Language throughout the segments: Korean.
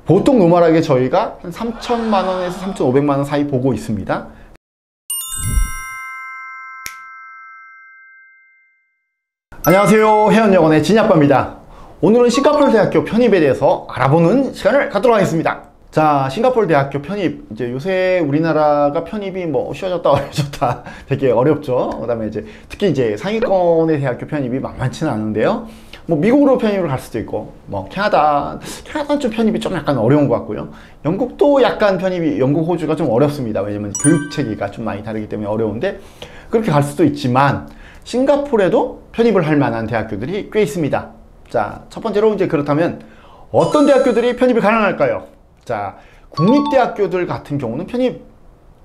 보통 노멀하게 저희가 한 3천만 원에서 3,500만 원 사이 보고 있습니다. 안녕하세요, 혜연여건의 진이아빠입니다. 오늘은 싱가포르 대학교 편입에 대해서 알아보는 시간을 갖도록 하겠습니다. 자, 싱가포르 대학교 편입, 이제 요새 우리나라가 편입이 뭐 쉬워졌다 어려졌다 되게 어렵죠. 그 다음에 이제 특히 이제 상위권의 대학교 편입이 만만치는 않은데요. 뭐 미국으로 편입을 갈 수도 있고, 뭐 캐나다는 좀 편입이 좀 약간 어려운 것 같고요. 영국도 약간 편입이, 영국, 호주가 좀 어렵습니다. 왜냐면 교육 체계가 좀 많이 다르기 때문에 어려운데 그렇게 갈 수도 있지만 싱가포르에도 편입을 할 만한 대학교들이 꽤 있습니다. 자, 첫 번째로 이제 그렇다면 어떤 대학교들이 편입이 가능할까요? 자, 국립대학교들 같은 경우는 편입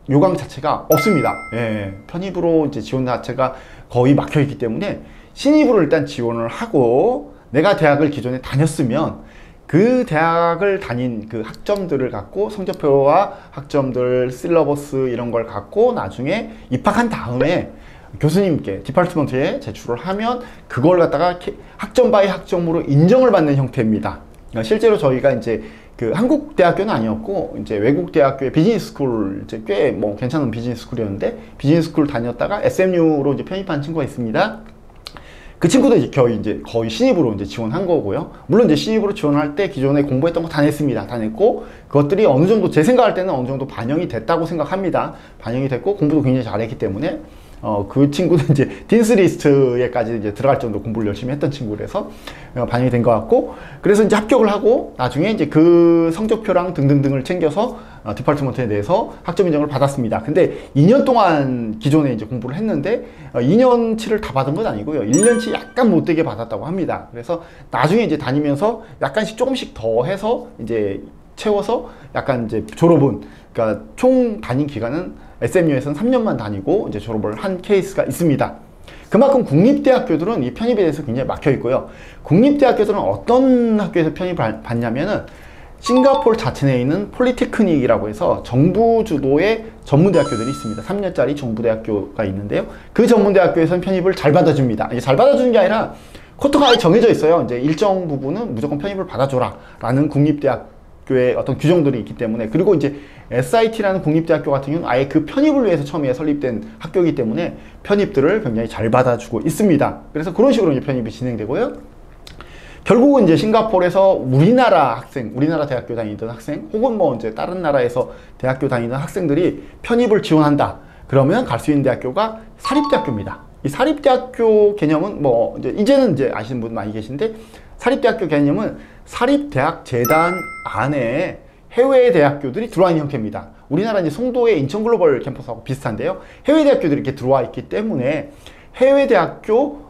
요강 자체가 없습니다. 예, 편입으로 이제 지원 자체가 거의 막혀 있기 때문에 신입으로 일단 지원을 하고 내가 대학을 기존에 다녔으면 그 대학을 다닌 그 학점들을 갖고 성적표와 학점들, 실러버스 이런 걸 갖고 나중에 입학한 다음에 교수님께 디파트먼트에 제출을 하면 그걸 갖다가 학점 바이 학점으로 인정을 받는 형태입니다. 실제로 저희가 이제 그 한국 대학교는 아니었고 이제 외국 대학교의 비즈니스 스쿨, 이제 꽤 뭐 괜찮은 비즈니스 스쿨이었는데 비즈니스 스쿨 다녔다가 SMU로 이제 편입한 친구가 있습니다. 그 친구도 이제 거의 신입으로 이제 지원한 거고요. 물론 이제 신입으로 지원할 때 기존에 공부했던 거 다 냈습니다. 다 냈고 그것들이 어느 정도 제 생각할 때는 어느 정도 반영이 됐다고 생각합니다. 반영이 됐고 공부도 굉장히 잘했기 때문에 그 친구는 이제 딘스 리스트에까지 이제 들어갈 정도로 공부를 열심히 했던 친구라서 반영이 된 것 같고, 그래서 이제 합격을 하고 나중에 이제 그 성적표랑 등등등을 챙겨서 디파트먼트에 대해서 학점 인정을 받았습니다. 근데 2년 동안 기존에 이제 공부를 했는데 2년치를 다 받은 건 아니고요. 1년치 약간 못되게 받았다고 합니다. 그래서 나중에 이제 다니면서 약간씩 조금씩 더 해서 이제 채워서 약간 이제 졸업은, 그러니까 총 다닌 기간은 SMU에서는 3년만 다니고 이제 졸업을 한 케이스가 있습니다. 그만큼 국립대학교들은 이 편입에 대해서 굉장히 막혀 있고요. 국립대학교들은 어떤 학교에서 편입을 받냐면은 싱가포르 자체 내에 있는 폴리테크닉이라고 해서 정부 주도의 전문대학교들이 있습니다. 3년짜리 정부대학교가 있는데요. 그 전문대학교에서는 편입을 잘 받아줍니다. 이게 잘 받아주는 게 아니라 코트가 아예 정해져 있어요. 이제 일정 부분은 무조건 편입을 받아줘라 라는 국립대학교의 어떤 규정들이 있기 때문에, 그리고 이제 SIT라는 국립대학교 같은 경우는 아예 그 편입을 위해서 처음에 설립된 학교이기 때문에 편입들을 굉장히 잘 받아주고 있습니다. 그래서 그런 식으로 이제 편입이 진행되고요. 결국은 이제 싱가포르에서 우리나라 학생, 우리나라 대학교 다니던 학생, 혹은 뭐 이제 다른 나라에서 대학교 다니던 학생들이 편입을 지원한다. 그러면 갈 수 있는 대학교가 사립대학교입니다. 이 사립대학교 개념은 뭐 이제는 이제 아시는 분 많이 계신데, 사립대학교 개념은 사립대학재단 안에 해외 대학교들이 들어와 있는 형태입니다. 우리나라 이제 송도의 인천글로벌 캠퍼스하고 비슷한데요. 해외 대학교들이 이렇게 들어와 있기 때문에 해외 대학교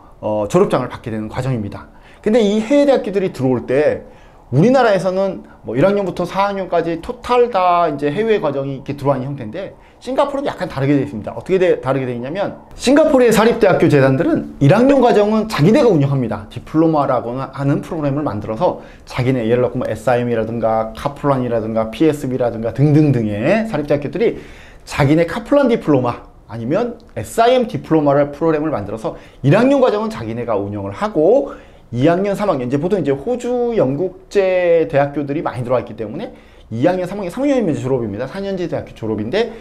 졸업장을 받게 되는 과정입니다. 근데 이 해외 대학교들이 들어올 때 우리나라에서는 뭐 1학년부터 4학년까지 토탈 다 이제 해외 과정이 이렇게 들어와 있는 형태인데 싱가포르는 약간 다르게 되어 있습니다. 어떻게 다르게 되어 있냐면 싱가포르의 사립대학교 재단들은 1학년 과정은 자기네가 운영합니다. 디플로마라고 하는 프로그램을 만들어서 자기네, 예를 들어 뭐 SIM이라든가 카플란이라든가 PSB라든가 등등등의 사립대학교들이 자기네 카플란 디플로마 아니면 SIM 디플로마를 프로그램을 만들어서 1학년 과정은 자기네가 운영을 하고 2학년, 3학년, 이제 보통 이제 호주, 영국제 대학교들이 많이 들어와 있기 때문에 2학년, 3학년, 3학년이면 졸업입니다. 4년제 대학교 졸업인데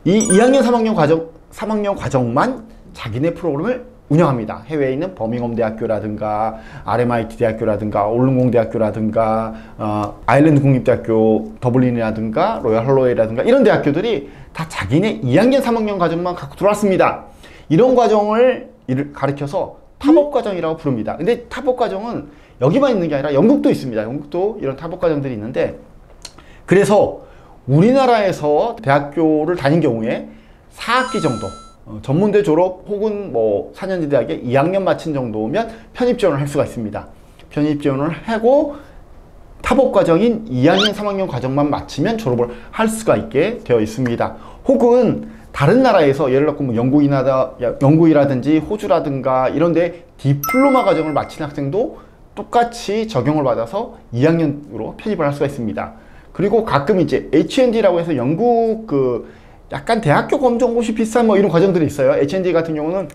이 2학년, 3학년 과정만 자기네 프로그램을 운영합니다. 해외에 있는 버밍엄 대학교라든가 RMIT 대학교라든가 올릉공 대학교라든가 아일랜드 국립대학교 더블린이라든가 로열 할로웨이라든가 이런 대학교들이 다 자기네 2학년, 3학년 과정만 갖고 들어왔습니다. 이런 과정을 가르쳐서 탑업 과정이라고 부릅니다. 근데 탑업 과정은 여기만 있는 게 아니라 영국도 있습니다. 영국도 이런 탑업 과정들이 있는데, 그래서 우리나라에서 대학교를 다닌 경우에 4학기 정도 전문대 졸업 혹은 뭐 4년제 대학에 2학년 마친 정도면 편입 지원을 할 수가 있습니다. 편입 지원을 하고 탑업 과정인 2학년, 3학년 과정만 마치면 졸업을 할 수가 있게 되어 있습니다. 혹은 다른 나라에서 예를 들어 뭐 영국이라든지 호주라든가 이런데 디플로마 과정을 마친 학생도 똑같이 적용을 받아서 2학년으로 편입을 할 수가 있습니다. 그리고 가끔 이제 HND라고 해서 영국 그 약간 대학교 검정고시 비슷한 뭐 이런 과정들이 있어요. HND 같은 경우는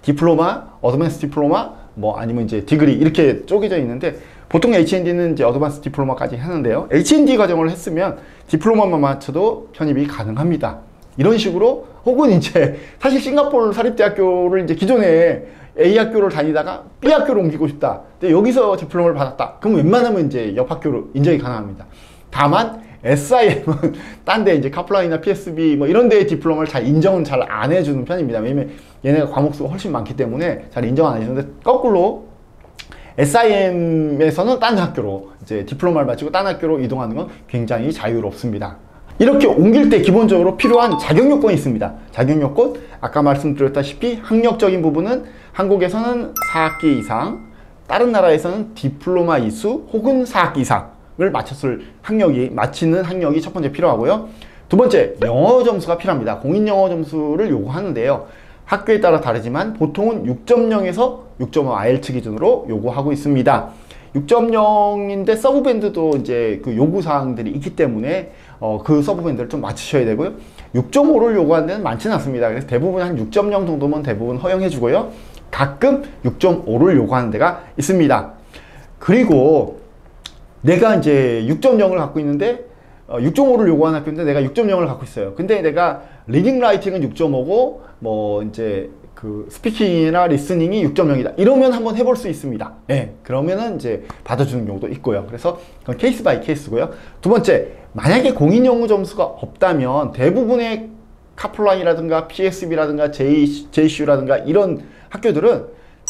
디플로마, 어드밴스 디플로마, 뭐 아니면 이제 디그리 이렇게 쪼개져 있는데 보통 H&D는 이제 어드밴스 디플로마까지 하는데요. H&D 과정을 했으면 디플로마만 마쳐도 편입이 가능합니다. 이런 식으로, 혹은 이제 사실 싱가포르 사립대학교를 이제 기존에 A 학교를 다니다가 B 학교로 옮기고 싶다. 근데 여기서 디플로마를 받았다. 그럼 웬만하면 이제 옆 학교로 인정이 가능합니다. 다만 SIM은 딴 데 이제 카플라이나 PSB 뭐 이런 데의 디플로마를 잘 인정은 잘 안 해주는 편입니다. 왜냐면 얘네가 과목 수가 훨씬 많기 때문에 잘 인정 안 해주는데, 거꾸로 SIM에서는 딴 학교로 이제 디플로마를 마치고 딴 학교로 이동하는 건 굉장히 자유롭습니다. 이렇게 옮길 때 기본적으로 필요한 자격 요건이 있습니다. 자격 요건, 아까 말씀드렸다시피 학력적인 부분은 한국에서는 4학기 이상, 다른 나라에서는 디플로마 이수 혹은 4학기 이상을 마치는 학력이 첫 번째 필요하고요. 두 번째, 영어 점수가 필요합니다. 공인 영어 점수를 요구하는데요. 학교에 따라 다르지만 보통은 6.0에서 6.5 IELTS 기준으로 요구하고 있습니다. 6.0인데 서브밴드도 이제 그 요구사항들이 있기 때문에 그 서브밴드를 좀 맞추셔야 되고요. 6.5를 요구하는 데는 많지는 않습니다. 그래서 대부분 한 6.0 정도면 대부분 허용해 주고요. 가끔 6.5를 요구하는 데가 있습니다. 그리고 내가 이제 6.0을 갖고 있는데 6.5를 요구하는 학교인데 내가 6.0을 갖고 있어요. 근데 내가 리딩 라이팅은 6.5고 뭐 이제 그 스피킹이나 리스닝이 6.0이다. 이러면 한번 해볼 수 있습니다. 네, 그러면은 이제 받아주는 경우도 있고요. 그래서 그건 케이스 바이 케이스고요. 두 번째, 만약에 공인 영어 점수가 없다면 대부분의 카플라이라든가 PSB라든가 JCU라든가 이런 학교들은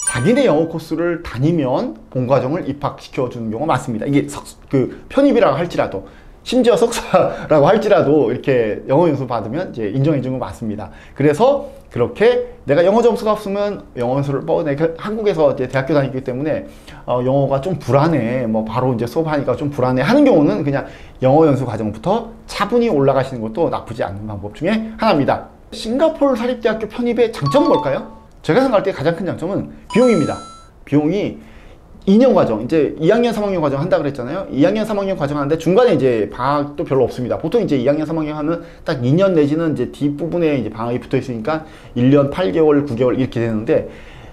자기네 영어 코스를 다니면 본과정을 입학시켜 주는 경우가 많습니다. 이게 그 편입이라고 할지라도, 심지어 석사라고 할지라도 이렇게 영어 연수 받으면 이제 인정해 주는 거 맞습니다. 그래서 그렇게 내가 영어 점수가 없으면 영어 연수를 내가 한국에서 이제 대학교 다니기 때문에 영어가 좀 불안해, 뭐 바로 이제 수업하니까 좀 불안해 하는 경우는 그냥 영어 연수 과정부터 차분히 올라가시는 것도 나쁘지 않은 방법 중에 하나입니다. 싱가포르 사립대학교 편입의 장점은 뭘까요? 제가 생각할 때 가장 큰 장점은 비용입니다. 비용이 2년 과정, 이제 2학년, 3학년 과정 한다 그랬잖아요. 2학년, 3학년 과정 하는데 중간에 이제 방학도 별로 없습니다. 보통 이제 2학년, 3학년 하면 딱 2년 내지는 이제 뒷부분에 이제 방학이 붙어 있으니까 1년 8개월, 9개월 이렇게 되는데,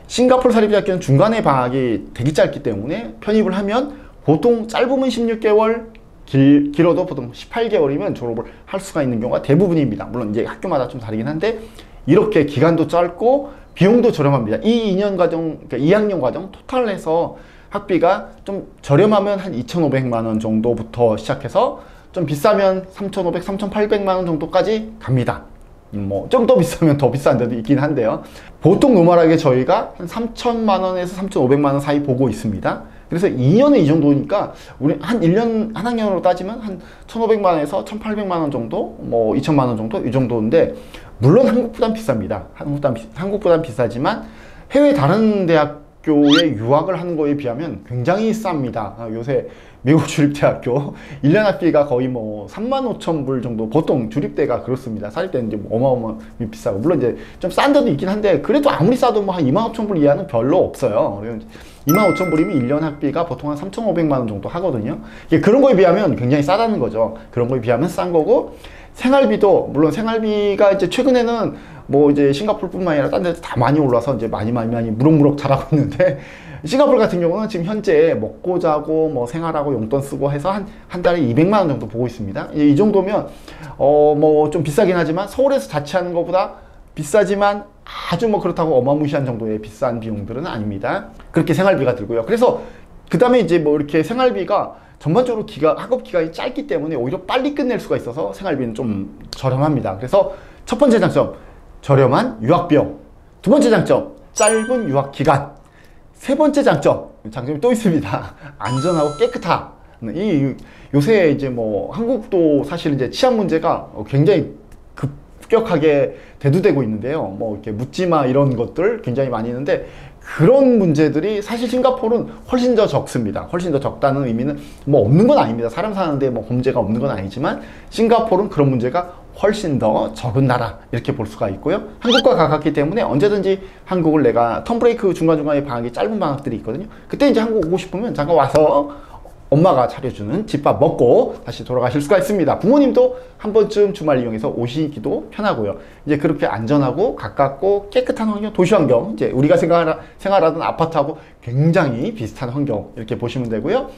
싱가포르 사립대학교는 중간에 방학이 되게 짧기 때문에 편입을 하면 보통 짧으면 16개월, 길어도 보통 18개월이면 졸업을 할 수가 있는 경우가 대부분입니다. 물론 이제 학교마다 좀 다르긴 한데, 이렇게 기간도 짧고 비용도 저렴합니다. 이 2년 과정, 그러니까 2학년 과정 토탈해서 학비가 좀 저렴하면 한 2,500만 원 정도부터 시작해서 좀 비싸면 3,500, 3,800만 원 정도까지 갑니다. 뭐 좀 더 비싸면 더 비싼 데도 있긴 한데요. 보통 노멀하게 저희가 한 3,000만 원에서 3,500만 원 사이 보고 있습니다. 그래서 2년에 이 정도니까 우리 한 1년, 한 학년으로 따지면 한 1,500만 원에서 1,800만 원 정도, 뭐 2,000만 원 정도 이 정도인데, 물론 한국보단 비쌉니다. 한국보단 비싸지만 해외 다른 대학교에 유학을 하는 거에 비하면 굉장히 쌉니다. 요새 미국 주립대학교 1년 학비가 거의 뭐 35,000불 정도, 보통 주립대가 그렇습니다. 사립대는 이제 뭐 어마어마하게 비싸고, 물론 이제 좀 싼 데도 있긴 한데, 그래도 아무리 싸도 뭐 한 25,000불 이하는 별로 없어요. 25,000불이면 1년 학비가 보통 한 3,500만 원 정도 하거든요. 그런 거에 비하면 굉장히 싸다는 거죠. 그런 거에 비하면 싼 거고, 생활비도, 물론 생활비가 이제 최근에는 뭐 이제 싱가포르뿐만 아니라 딴 데도 다 많이 올라서 이제 많이 무럭무럭 자라고 있는데, 싱가포르 같은 경우는 지금 현재 먹고 자고 뭐 생활하고 용돈 쓰고 해서 한 달에 200만 원 정도 보고 있습니다. 이 정도면 뭐 좀 비싸긴 하지만 서울에서 자취하는 것보다 비싸지만 아주 뭐 그렇다고 어마무시한 정도의 비싼 비용들은 아닙니다. 그렇게 생활비가 들고요. 그래서 그 다음에 이제 뭐 이렇게 생활비가 전반적으로 학업 기간이 짧기 때문에 오히려 빨리 끝낼 수가 있어서 생활비는 좀 저렴합니다. 그래서 첫 번째 장점, 저렴한 유학비용. 두 번째 장점, 짧은 유학 기간. 세 번째 장점이 또 있습니다. 안전하고 깨끗하. 요새 이제 뭐 한국도 사실 이제 치안 문제가 굉장히 급격하게 대두되고 있는데요. 뭐 이렇게 묻지마 이런 것들 굉장히 많이 있는데, 그런 문제들이 사실 싱가포르는 훨씬 더 적습니다. 훨씬 더 적다는 의미는 뭐 없는 건 아닙니다. 사람 사는데 뭐 범죄가 없는 건 아니지만 싱가포르는 그런 문제가 훨씬 더 적은 나라, 이렇게 볼 수가 있고요. 한국과 가깝기 때문에 언제든지 한국을 내가 텀브레이크 중간중간에 방학이 짧은 방학들이 있거든요. 그때 이제 한국 오고 싶으면 잠깐 와서 엄마가 차려주는 집밥 먹고 다시 돌아가실 수가 있습니다. 부모님도 한 번쯤 주말 이용해서 오시기도 편하고요. 이제 그렇게 안전하고 가깝고 깨끗한 환경, 도시 환경, 이제 우리가 생활하던 아파트하고 굉장히 비슷한 환경 이렇게 보시면 되고요.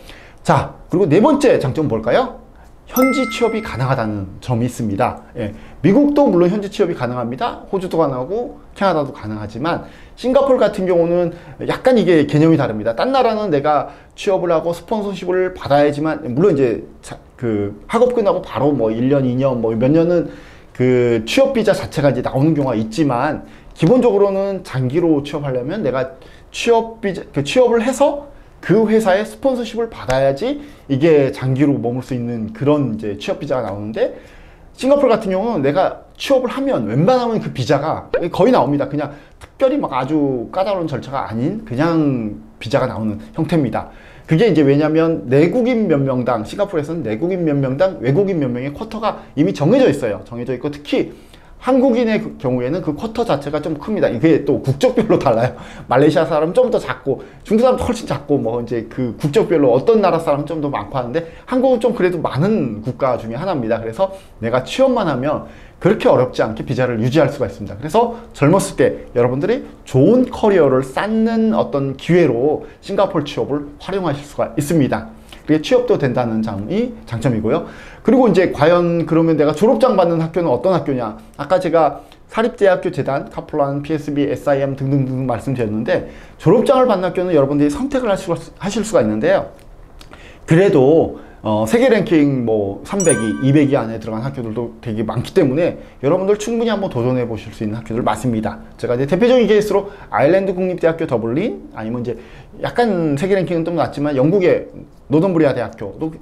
자, 그리고 네 번째 장점은 뭘까요? 현지 취업이 가능하다는 점이 있습니다. 예, 미국도 물론 현지 취업이 가능합니다. 호주도 가능하고 캐나다도 가능하지만 싱가포르 같은 경우는 약간 이게 개념이 다릅니다. 딴 나라는 내가 취업을 하고 스폰서십을 받아야지만, 물론 이제 그 학업 끝나고 바로 뭐 1년, 2년, 뭐 몇 년은 그 취업 비자 자체가 이제 나오는 경우가 있지만, 기본적으로는 장기로 취업하려면 내가 취업 비자, 그 취업을 해서 그 회사의 스폰서십을 받아야지 이게 장기로 머물 수 있는 그런 이제 취업 비자가 나오는데, 싱가포르 같은 경우는 내가 취업을 하면 웬만하면 그 비자가 거의 나옵니다. 그냥 특별히 막 아주 까다로운 절차가 아닌 그냥 비자가 나오는 형태입니다. 그게 이제 왜냐면 내국인 몇 명당, 싱가포르에서는 내국인 몇 명당 외국인 몇 명의 쿼터가 이미 정해져 있어요. 정해져 있고, 특히 한국인의 경우에는 그 쿼터 자체가 좀 큽니다. 이게 또 국적별로 달라요. 말레이시아 사람은 좀 더 작고, 중국 사람은 훨씬 작고, 뭐 이제 그 국적별로 어떤 나라 사람은 좀 더 많고 하는데, 한국은 좀 그래도 많은 국가 중에 하나입니다. 그래서 내가 취업만 하면 그렇게 어렵지 않게 비자를 유지할 수가 있습니다. 그래서 젊었을 때 여러분들이 좋은 커리어를 쌓는 어떤 기회로 싱가포르 취업을 활용하실 수가 있습니다. 그게 취업도 된다는 점이 장점이고요. 그리고 이제 과연 그러면 내가 졸업장 받는 학교는 어떤 학교냐? 아까 제가 사립대학교 재단, 카플란, PSB, SIM 등등등 말씀드렸는데, 졸업장을 받는 학교는 여러분들이 선택을 하실 수가 있는데요. 그래도 세계 랭킹 뭐 300위, 200위 안에 들어간 학교들도 되게 많기 때문에 여러분들 충분히 한번 도전해 보실 수 있는 학교들 많습니다. 제가 이제 대표적인 케이스로 아일랜드 국립대학교 더블린, 아니면 이제 약간 세계 랭킹은 좀 낮지만 영국의 노던부리아 대학교도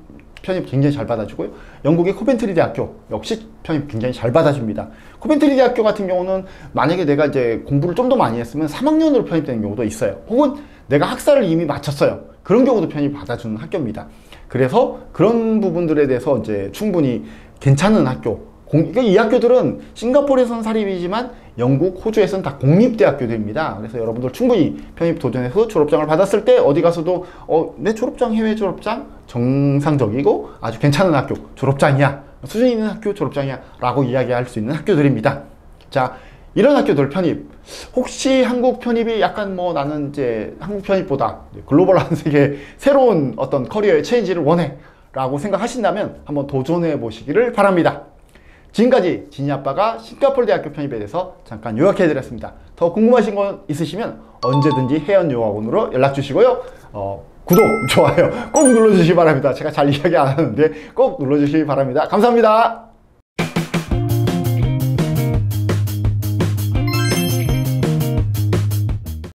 편입 굉장히 잘 받아주고요. 영국의 코벤트리 대학교 역시 편입 굉장히 잘 받아줍니다. 코벤트리 대학교 같은 경우는 만약에 내가 이제 공부를 좀 더 많이 했으면 3학년으로 편입되는 경우도 있어요. 혹은 내가 학사를 이미 마쳤어요. 그런 경우도 편입 받아주는 학교입니다. 그래서 그런 부분들에 대해서 이제 충분히 괜찮은 학교, 그러니까 이 학교들은 싱가포르에서는 사립이지만 영국, 호주에서는 다 공립대학교들입니다. 그래서 여러분들 충분히 편입 도전해서 졸업장을 받았을 때 어디 가서도 내 졸업장, 해외 졸업장 정상적이고 아주 괜찮은 학교 졸업장이야, 수준 있는 학교 졸업장이야 라고 이야기할 수 있는 학교들입니다. 자, 이런 학교들 편입, 혹시 한국 편입이 약간 뭐 나는 이제 한국 편입보다 글로벌한 세계 새로운 어떤 커리어의 체인지를 원해 라고 생각하신다면 한번 도전해 보시기를 바랍니다. 지금까지 지니 아빠가 싱가포르 대학교 편입에 대해서 잠깐 요약해 드렸습니다. 더 궁금하신 건 있으시면 언제든지 혜연요학원으로 연락 주시고요. 구독, 좋아요 꼭 눌러주시기 바랍니다. 제가 잘 이야기 안 하는데 꼭 눌러주시기 바랍니다. 감사합니다.